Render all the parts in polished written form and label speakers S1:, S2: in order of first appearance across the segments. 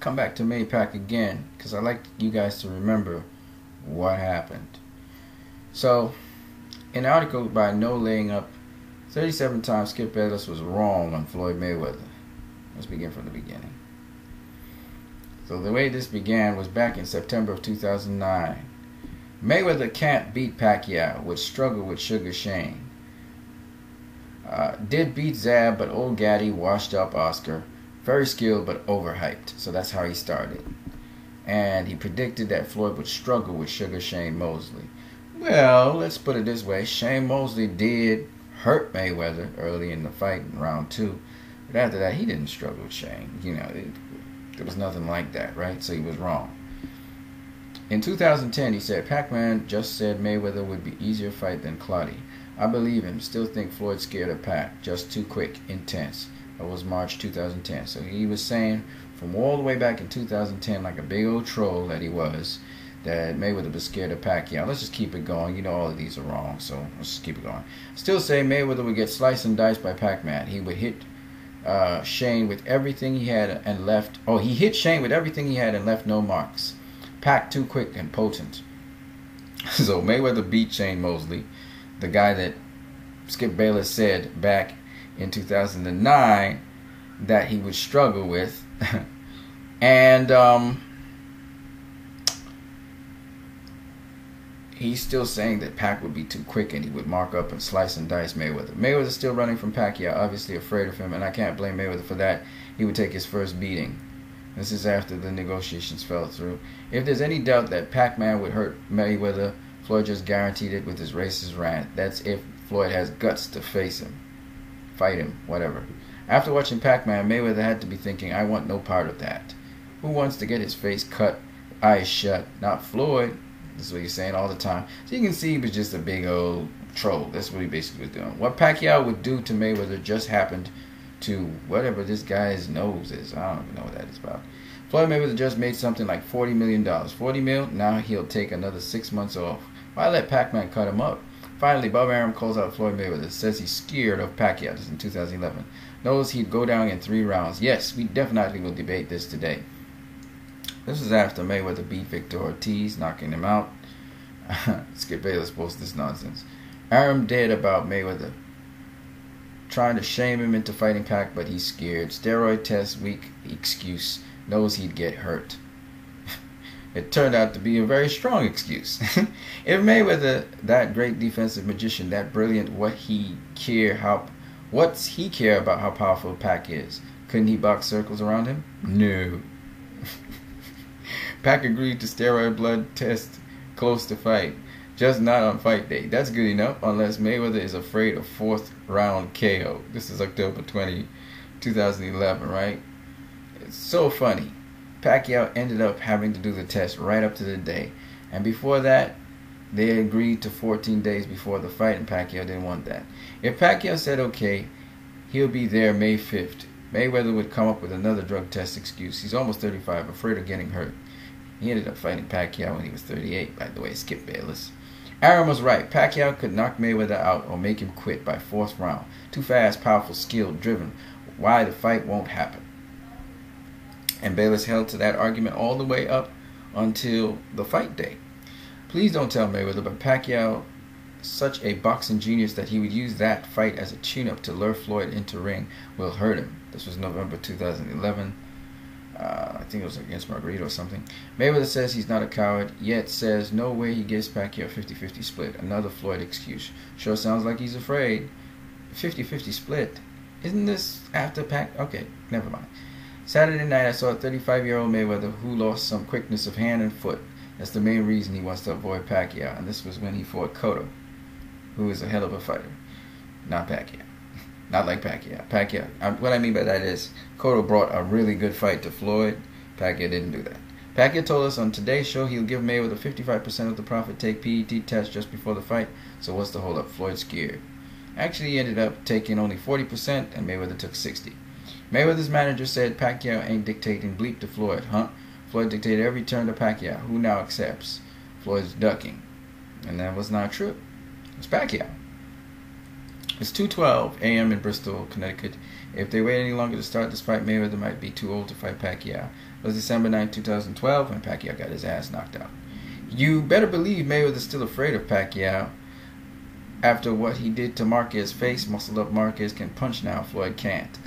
S1: come back to Maypac again because I like you guys to remember what happened. So, an article by No Laying Up, 37 times Skip Bayless was wrong on Floyd Mayweather. Let's begin from the beginning. So the way this began was back in September of 2009. Mayweather can't beat Pacquiao, would struggle with Sugar Shane. Did beat Zab, but old Gaddy washed up Oscar. Very skilled, but overhyped. So that's how he started. And he predicted that Floyd would struggle with Sugar Shane Mosley. Well, let's put it this way. Shane Mosley did hurt Mayweather early in the fight in round 2. But after that, he didn't struggle with Shane. You know, there was nothing like that, right? So he was wrong. In 2010, he said, Pac-Man just said Mayweather would be easier fight than Clottey. I believe him. Still think Floyd's scared of Pac. Just too quick, intense. That was March 2010. So he was saying from all the way back in 2010, like a big old troll that he was, that Mayweather was scared of Pacquiao. Let's just keep it going. You know all of these are wrong, so let's just keep it going. Still say Mayweather would get sliced and diced by Pac-Man. He would hit Shane with everything he had and left. Oh, he hit Shane with everything he had and left no marks. Pac too quick and potent. So Mayweather beat Shane Mosley, the guy that Skip Bayless said back in 2009 that he would struggle with. And he's still saying that Pac would be too quick and he would mark up and slice and dice Mayweather. Mayweather's still running from Pacquiao, obviously afraid of him, and I can't blame Mayweather for that. He would take his first beating. This is after the negotiations fell through. If there's any doubt that Pac-Man would hurt Mayweather, Floyd just guaranteed it with his racist rant. That's if Floyd has guts to face him, fight him, whatever. After watching Pac-Man, Mayweather had to be thinking, I want no part of that. Who wants to get his face cut, eyes shut? Not Floyd. This is what he's saying all the time. So you can see he was just a big old troll. That's what he basically was doing. What Pacquiao would do to Mayweather just happened to whatever this guy's nose is. I don't even know what that is about. Floyd Mayweather just made something like $40 million. 40 mil? Now he'll take another 6 months off. Why let Pac-Man cut him up? Finally, Bob Arum calls out Floyd Mayweather. Says he's scared of Pacquiao. This is in 2011. Knows he'd go down in 3 rounds. Yes, we definitely will debate this today. This was after Mayweather beat Victor Ortiz, knocking him out. Skip Bayless posted this nonsense. Arum dead about Mayweather. Trying to shame him into fighting Pac, but he's scared. Steroid test, weak excuse. Knows he'd get hurt. It turned out to be a very strong excuse. If Mayweather, that great defensive magician, that brilliant, what's he care about how powerful Pac is? Couldn't he box circles around him? No. Pac agreed to steroid blood test close to fight, just not on fight day. That's good enough unless Mayweather is afraid of 4th round KO. This is October 20, 2011, right? It's so funny. Pacquiao ended up having to do the test right up to the day. And before that, they agreed to 14 days before the fight, and Pacquiao didn't want that. If Pacquiao said okay, he'll be there May 5th. Mayweather would come up with another drug test excuse. He's almost 35, afraid of getting hurt. He ended up fighting Pacquiao when he was 38, by the way, Skip Bayless. Arum was right. Pacquiao could knock Mayweather out or make him quit by 4th round. Too fast, powerful, skilled, driven. Why the fight won't happen. And Bayless held to that argument all the way up until the fight day. Please don't tell Mayweather, but Pacquiao, such a boxing genius that he would use that fight as a tune-up to lure Floyd into ring, will hurt him. This was November 2011. I think it was against Margarito or something. Mayweather says he's not a coward, yet says no way he gives Pacquiao 50-50 split. Another Floyd excuse. Sure sounds like he's afraid. 50-50 split. Isn't this after Pac? Okay, never mind. Saturday night I saw a 35-year-old Mayweather who lost some quickness of hand and foot. That's the main reason he wants to avoid Pacquiao. And this was when he fought Cotto, who is a hell of a fighter. Not Pacquiao. Not like Pacquiao. What I mean by that is Cotto brought a really good fight to Floyd. Pacquiao didn't do that. Pacquiao told us on today's show he'll give Mayweather 55% of the profit, take PET test just before the fight. So what's the hold up? Floyd's scared. Actually, he ended up taking only 40% and Mayweather took 60%. Mayweather's manager said Pacquiao ain't dictating bleep to Floyd, huh? Floyd dictated every turn to Pacquiao, who now accepts. Floyd's ducking. And that was not true. It's Pacquiao. It's 2:12 a.m. in Bristol, Connecticut. If they wait any longer to start this fight, Mayweather might be too old to fight Pacquiao. It was December 9, 2012 when Pacquiao got his ass knocked out. You better believe Mayweather's still afraid of Pacquiao. After what he did to Marquez's face, muscled up Marquez can punch now. Floyd can't.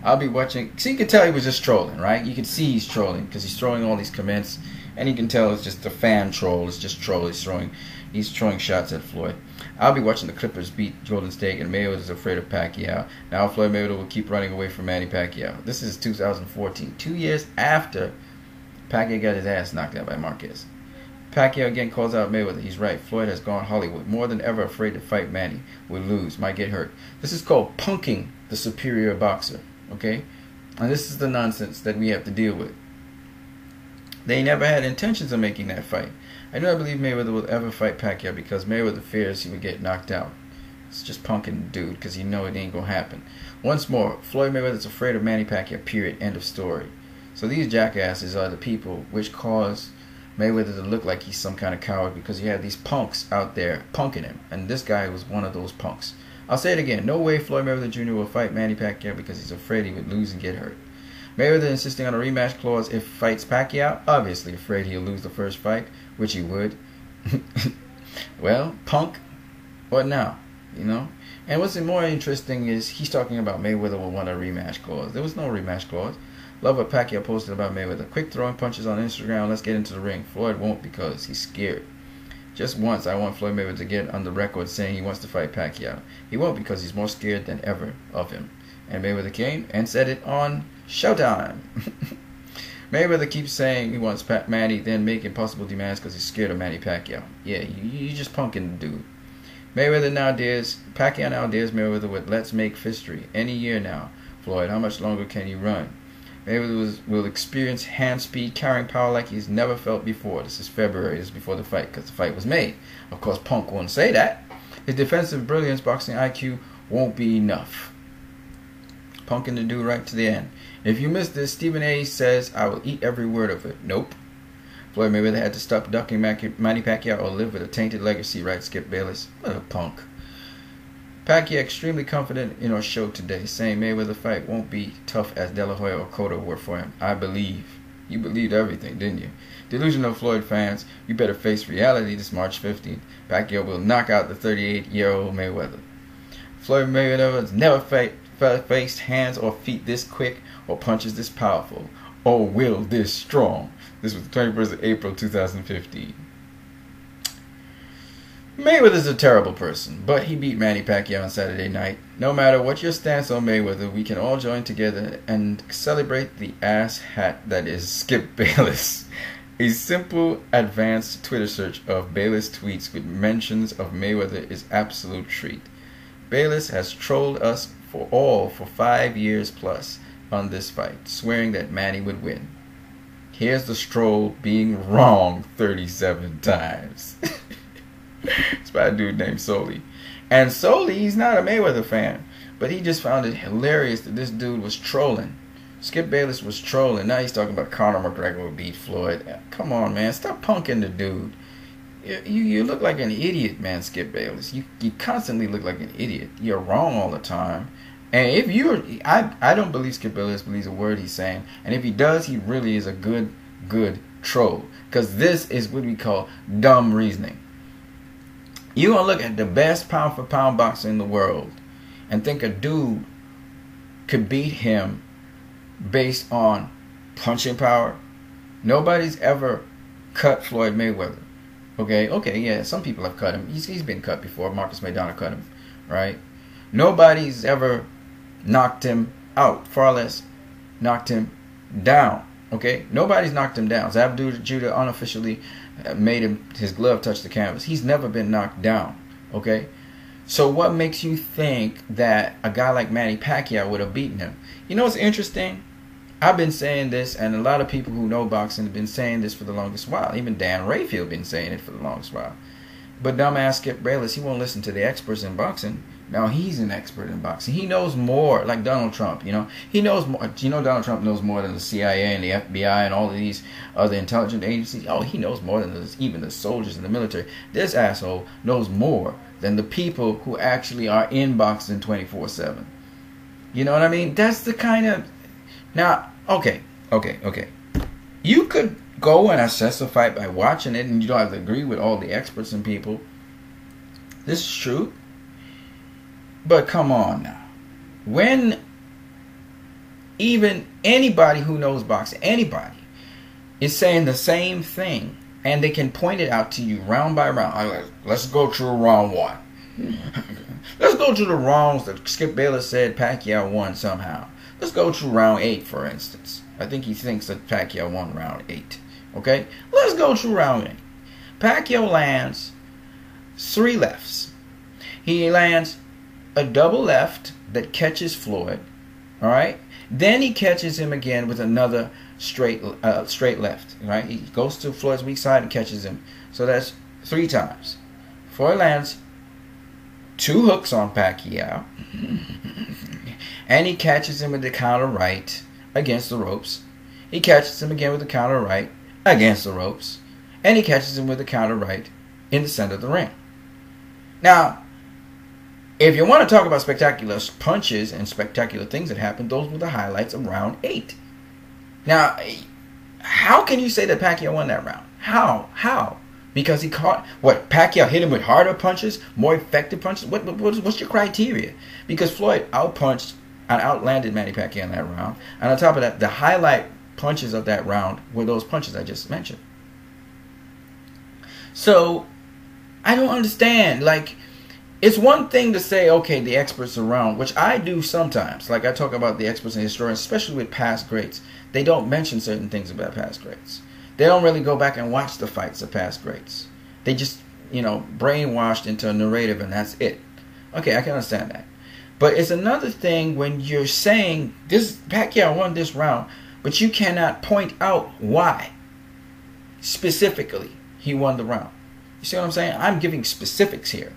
S1: I'll be watching. So you can tell he was just trolling, right? You can see he's trolling because he's throwing all these comments, and you can tell it's just a fan troll. It's just troll. He's throwing shots at Floyd. I'll be watching the Clippers beat Golden State, and Mayweather's afraid of Pacquiao. Now Floyd Mayweather will keep running away from Manny Pacquiao. This is 2014, 2 years after Pacquiao got his ass knocked out by Marquez. Pacquiao again calls out Mayweather. He's right. Floyd has gone Hollywood. More than ever afraid to fight Manny. Will lose. Might get hurt. This is called punking the superior boxer. Okay? And this is the nonsense that we have to deal with. They never had intentions of making that fight. I do not believe Mayweather will ever fight Pacquiao because Mayweather fears he would get knocked out. It's just punking the dude because you know it ain't going to happen. Once more, Floyd Mayweather's afraid of Manny Pacquiao, period. End of story. So these jackasses are the people which cause Mayweather to look like he's some kind of coward because you have these punks out there punking him. And this guy was one of those punks. I'll say it again. No way Floyd Mayweather Jr. will fight Manny Pacquiao because he's afraid he would lose and get hurt. Mayweather insisting on a rematch clause if fights Pacquiao. Obviously afraid he'll lose the first fight, which he would. Well, punk. What now? You know? And what's more interesting is he's talking about Mayweather will want a rematch clause. There was no rematch clause. Love what Pacquiao posted about Mayweather. Quick throwing punches on Instagram. Let's get into the ring. Floyd won't because he's scared. Just once, I want Floyd Mayweather to get on the record saying he wants to fight Pacquiao. He won't because he's more scared than ever of him. And Mayweather came and said it on Showtime. Mayweather keeps saying he wants Manny, then make impossible demands because he's scared of Manny Pacquiao. Yeah, you just punking the dude. Pacquiao now dares Mayweather with let's make history. Any year now. Floyd, how much longer can you run? Mayweather will experience hand speed, carrying power like he's never felt before. This is February. This is before the fight because the fight was made. Of course, Punk won't say that. His defensive brilliance, boxing IQ won't be enough. Punking the dude right to the end. If you missed this, Stephen A. says, I will eat every word of it. Nope. Floyd Mayweather had to stop ducking Manny Pacquiao or live with a tainted legacy, right? Skip Bayless. What a punk. Pacquiao extremely confident in our show today, saying Mayweather fight won't be tough as De La Hoya or Cotto were for him. I believe. You believed everything, didn't you? Delusional Floyd fans, you better face reality this March 15th. Pacquiao will knock out the 38-year-old Mayweather. Floyd Mayweather has never faced hands or feet this quick or punches this powerful or will this strong. This was the 21st of April 2015. Mayweather's a terrible person, but he beat Manny Pacquiao on Saturday night. No matter what your stance on Mayweather, we can all join together and celebrate the ass hat that is Skip Bayless. A simple, advanced Twitter search of Bayless tweets with mentions of Mayweather is absolute treat. Bayless has trolled us for 5 years plus on this fight, swearing that Manny would win. Here's the stroll being wrong 37 times. It's by a dude named Soli. And Soli, he's not a Mayweather fan, but he just found it hilarious that this dude was trolling. Skip Bayless was trolling. Now he's talking about Conor McGregor will beat Floyd. Come on, man. Stop punking the dude. You look like an idiot, man, Skip Bayless. You constantly look like an idiot. You're wrong all the time. And if I don't believe Skip Bayless believes a word he's saying. And if he does, he really is a good troll. Because this is what we call dumb reasoning. You gonna look at the best pound for pound boxer in the world and think a dude could beat him based on punching power? Nobody's ever cut Floyd Mayweather. Okay, yeah, some people have cut him. He's been cut before. Marcus Maidana cut him, right? Nobody's ever knocked him out, far less knocked him down. Okay, nobody's knocked him down. Zab Judah unofficially made his glove touch the canvas. He's never been knocked down. Okay, so what makes you think that a guy like Manny Pacquiao would have beaten him? You know what's interesting? I've been saying this, and a lot of people who know boxing have been saying this for the longest while. Even Dan Rayfield been saying it for the longest while. But dumbass Skip Bayless, he won't listen to the experts in boxing. Now he's an expert in boxing. He knows more, like Donald Trump. You know, he knows more. You know, Donald Trump knows more than the CIA and the FBI and all of these other intelligence agencies. Oh, he knows more than even the soldiers in the military. This asshole knows more than the people who actually are in boxing 24/7. You know what I mean? That's the kind of... Now, okay. You could go and assess a fight by watching it, and you don't have to agree with all the experts and people. This is true. But come on now. When even anybody who knows boxing, anybody, is saying the same thing, and they can point it out to you round by round. Let's go through round 1. Let's go through the rounds that Skip Bayless said Pacquiao won somehow. Let's go through round 8, for instance. I think he thinks that Pacquiao won round 8. Okay? Let's go through round 8. Pacquiao lands 3 lefts. He lands a double left that catches Floyd. Alright? Then he catches him again with another straight left. Right? He goes to Floyd's weak side and catches him. So that's 3 times. Floyd lands 2 hooks on Pacquiao. And he catches him with the counter right against the ropes. He catches him again with the counter right against the ropes. And he catches him with the counter right in the center of the ring. Now, if you want to talk about spectacular punches and spectacular things that happened, those were the highlights of round 8. Now, how can you say that Pacquiao won that round? How? Because he caught... What, Pacquiao hit him with harder punches? More effective punches? What's your criteria? Because Floyd outpunched and outlanded Manny Pacquiao in that round. And on top of that, the highlight punches of that round were those punches I just mentioned. So, I don't understand. Like, it's one thing to say, okay, the experts around, which I do sometimes. Like, I talk about the experts and historians, especially with past greats. They don't mention certain things about past greats. They don't really go back and watch the fights of past greats. They just, brainwashed into a narrative, and that's it. Okay, I can understand that. But it's another thing when you're saying, this Pacquiao won this round, but you cannot point out why specifically he won the round. You see what I'm saying? I'm giving specifics here.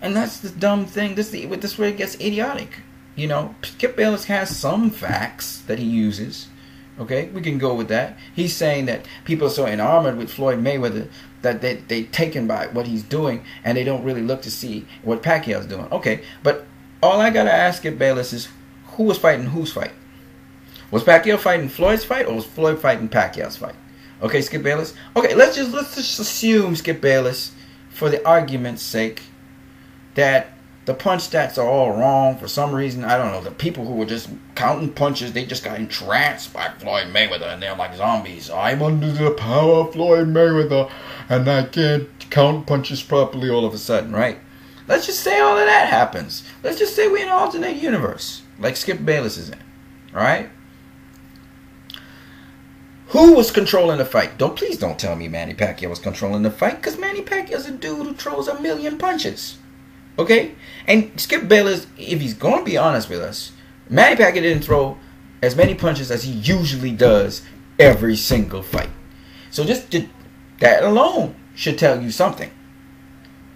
S1: And that's the dumb thing. This is where it gets idiotic. Skip Bayless has some facts that he uses. Okay, we can go with that. He's saying that people are so enamored with Floyd Mayweather that they taken by what he's doing, and they don't really look to see what Pacquiao's doing. Okay, but all I gotta ask Skip Bayless is, who was fighting whose fight? Was Pacquiao fighting Floyd's fight, or was Floyd fighting Pacquiao's fight? Okay, Skip Bayless. Okay, let's just assume, Skip Bayless, for the argument's sake, that the punch stats are all wrong for some reason. I don't know. The people who were just counting punches, they just got entranced by Floyd Mayweather, and they're like zombies. I'm under the power of Floyd Mayweather, and I can't count punches properly all of a sudden, right? Let's just say all of that happens. Let's just say we're in an alternate universe, like Skip Bayless is in, right? Who was controlling the fight? Please don't tell me Manny Pacquiao was controlling the fight, because Manny Pacquiao's a dude who throws 1,000,000 punches. Okay? And Skip Bayless, if he's going to be honest with us, Manny Pacquiao didn't throw as many punches as he usually does every single fight. So just that alone should tell you something.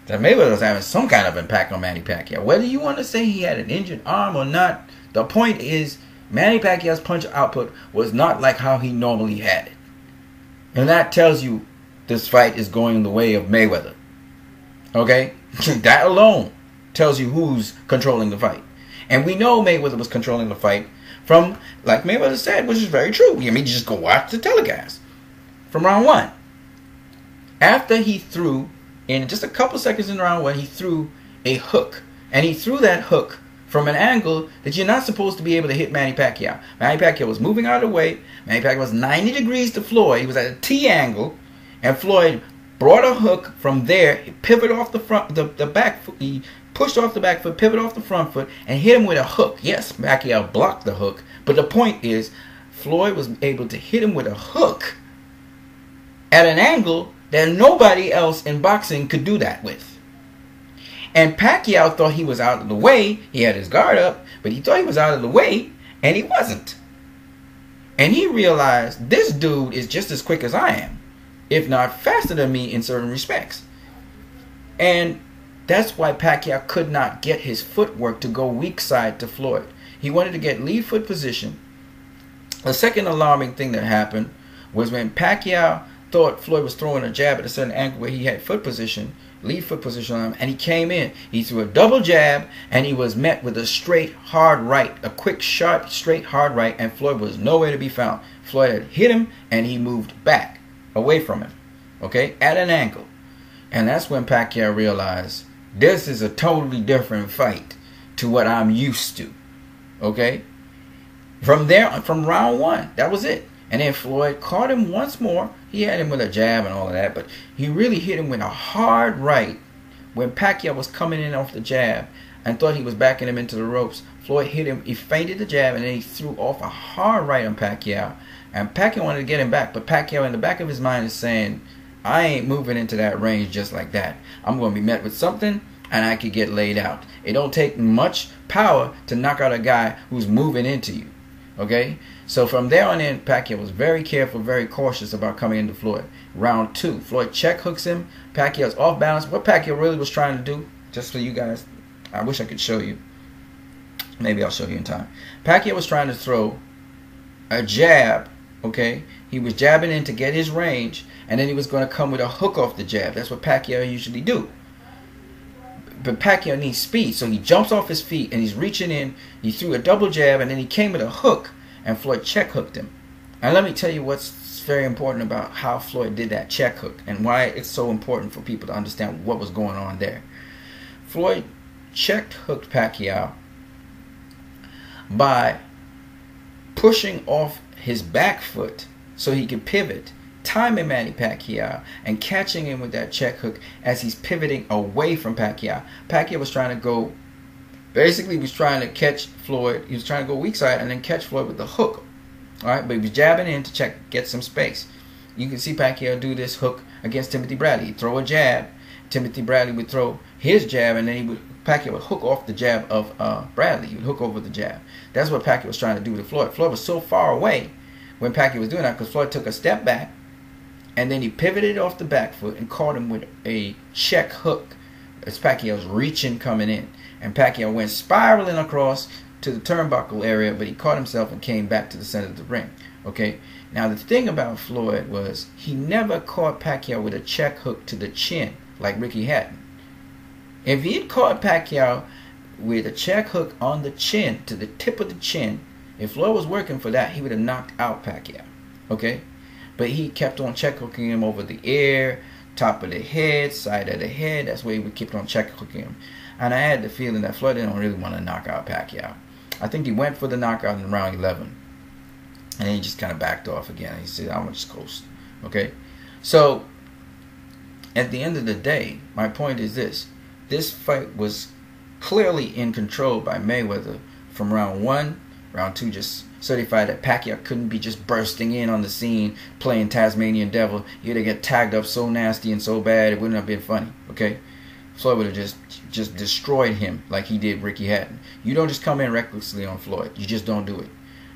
S1: That Mayweather was having some kind of impact on Manny Pacquiao. Whether you want to say he had an injured arm or not, the point is Manny Pacquiao's punch output was not like how he normally had it. And that tells you this fight is going the way of Mayweather. Okay? That alone tells you who's controlling the fight. And we know Mayweather was controlling the fight from, like Mayweather said, which is very true. You just go watch the telecast. From round 1. After he threw, in just a couple seconds in round 1, he threw a hook. And he threw that hook from an angle that you're not supposed to be able to hit Manny Pacquiao. Manny Pacquiao was moving out of the way. Manny Pacquiao was 90 degrees to Floyd. He was at a T angle. And Floyd brought a hook from there, he pivoted off the front, the back foot, he pushed off the back foot, pivoted off the front foot, and hit him with a hook. Yes, Pacquiao blocked the hook, but the point is, Floyd was able to hit him with a hook at an angle that nobody else in boxing could do that with. And Pacquiao thought he was out of the way. He had his guard up, but he thought he was out of the way, and he wasn't. And he realized, this dude is just as quick as I am, if not faster than me in certain respects. And that's why Pacquiao could not get his footwork to go weak side to Floyd. He wanted to get lead foot position. The second alarming thing that happened was when Pacquiao thought Floyd was throwing a jab at a certain angle where he had foot position, lead foot position on him, and he came in. He threw a double jab, and he was met with a straight, hard right, a quick, sharp, straight, hard right, and Floyd was nowhere to be found. Floyd had hit him, and he moved back, away from him, okay, at an angle. And that's when Pacquiao realized, this is a totally different fight to what I'm used to, okay? From there, from round one, that was it. And then Floyd caught him once more. He had him with a jab and all of that, but he really hit him with a hard right when Pacquiao was coming in off the jab and thought he was backing him into the ropes. Floyd hit him. He feinted the jab, and then he threw off a hard right on Pacquiao. And Pacquiao wanted to get him back, but Pacquiao in the back of his mind is saying, I ain't moving into that range just like that. I'm going to be met with something, and I could get laid out. It don't take much power to knock out a guy who's moving into you. Okay? So from there on in, Pacquiao was very careful, very cautious about coming into Floyd. Round two, Floyd check hooks him. Pacquiao's off balance. What Pacquiao really was trying to do, just for you guys, I wish I could show you. Maybe I'll show you in time. Pacquiao was trying to throw a jab, okay? He was jabbing in to get his range, and then he was going to come with a hook off the jab. That's what Pacquiao usually do. But Pacquiao needs speed, so he jumps off his feet, and he's reaching in. He threw a double jab, and then he came with a hook, and Floyd check hooked him. And let me tell you what's very important about how Floyd did that check hook, and why it's so important for people to understand what was going on there. Floyd check hooked Pacquiao by pushing off his back foot so he could pivot, timing Manny Pacquiao and catching him with that check hook as he's pivoting away from Pacquiao. Pacquiao was trying to go, basically he was trying to catch Floyd. He was trying to go weak side and then catch Floyd with the hook. Alright, but he was jabbing in to get some space. You can see Pacquiao do this hook against Timothy Bradley. He'd throw a jab. Timothy Bradley would throw his jab, and then Pacquiao would hook off the jab of Bradley. He would hook over the jab. That's what Pacquiao was trying to do to Floyd. Floyd was so far away when Pacquiao was doing that because Floyd took a step back, and then he pivoted off the back foot and caught him with a check hook as Pacquiao's reaching coming in. And Pacquiao went spiraling across to the turnbuckle area, but he caught himself and came back to the center of the ring. Okay. Now the thing about Floyd was he never caught Pacquiao with a check hook to the chin like Ricky Hatton. If he had caught Pacquiao with a check hook on the chin, to the tip of the chin, if Floyd was working for that, he would have knocked out Pacquiao. Okay? But he kept on check hooking him over the ear, top of the head, side of the head. That's where he would keep on check hooking him. And I had the feeling that Floyd didn't really want to knock out Pacquiao. I think he went for the knockout in round 11. And then he just kind of backed off again. He said, I'm going to just coast. Okay? So, at the end of the day, my point is this. This fight was clearly in control by Mayweather from round 1. Round 2 just certified that Pacquiao couldn't be just bursting in on the scene playing Tasmanian Devil. He'd have get tagged up so nasty and so bad it wouldn't have been funny. Okay? Floyd would have just destroyed him like he did Ricky Hatton. You don't just come in recklessly on Floyd. You just don't do it.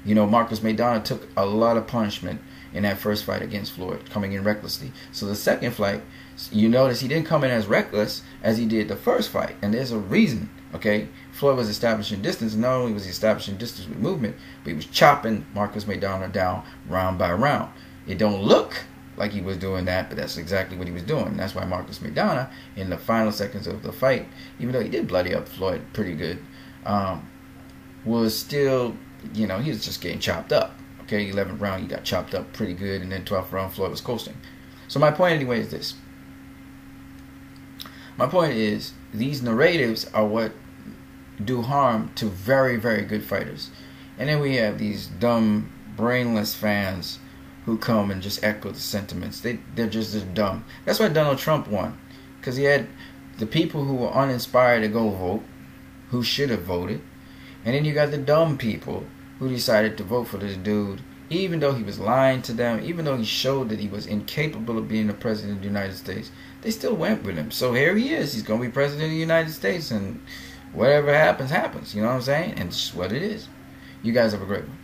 S1: You know, Marcus Maidana took a lot of punishment in that first fight against Floyd, coming in recklessly. So the second fight, you notice he didn't come in as reckless as he did the first fight. And there's a reason, okay? Floyd was establishing distance. Not only was he establishing distance with movement, but he was chopping Marcus Maidana down round by round. It don't look like he was doing that, but that's exactly what he was doing. And that's why Marcus Maidana, in the final seconds of the fight, even though he did bloody up Floyd pretty good, was still, you know, he was just getting chopped up. Okay, 11th round, he got chopped up pretty good, and then 12th round, Floyd was coasting. So my point anyway is this. My point is, these narratives are what do harm to very, very good fighters. And then we have these dumb, brainless fans who come and just echo the sentiments. They're just dumb. That's why Donald Trump won. Because he had the people who were uninspired to go vote, who should have voted. And then you got the dumb people who decided to vote for this dude, even though he was lying to them, even though he showed that he was incapable of being the president of the United States. They still went with him. So here he is. He's going to be president of the United States, and whatever happens, happens. You know what I'm saying? And it's just what it is. You guys have a great one.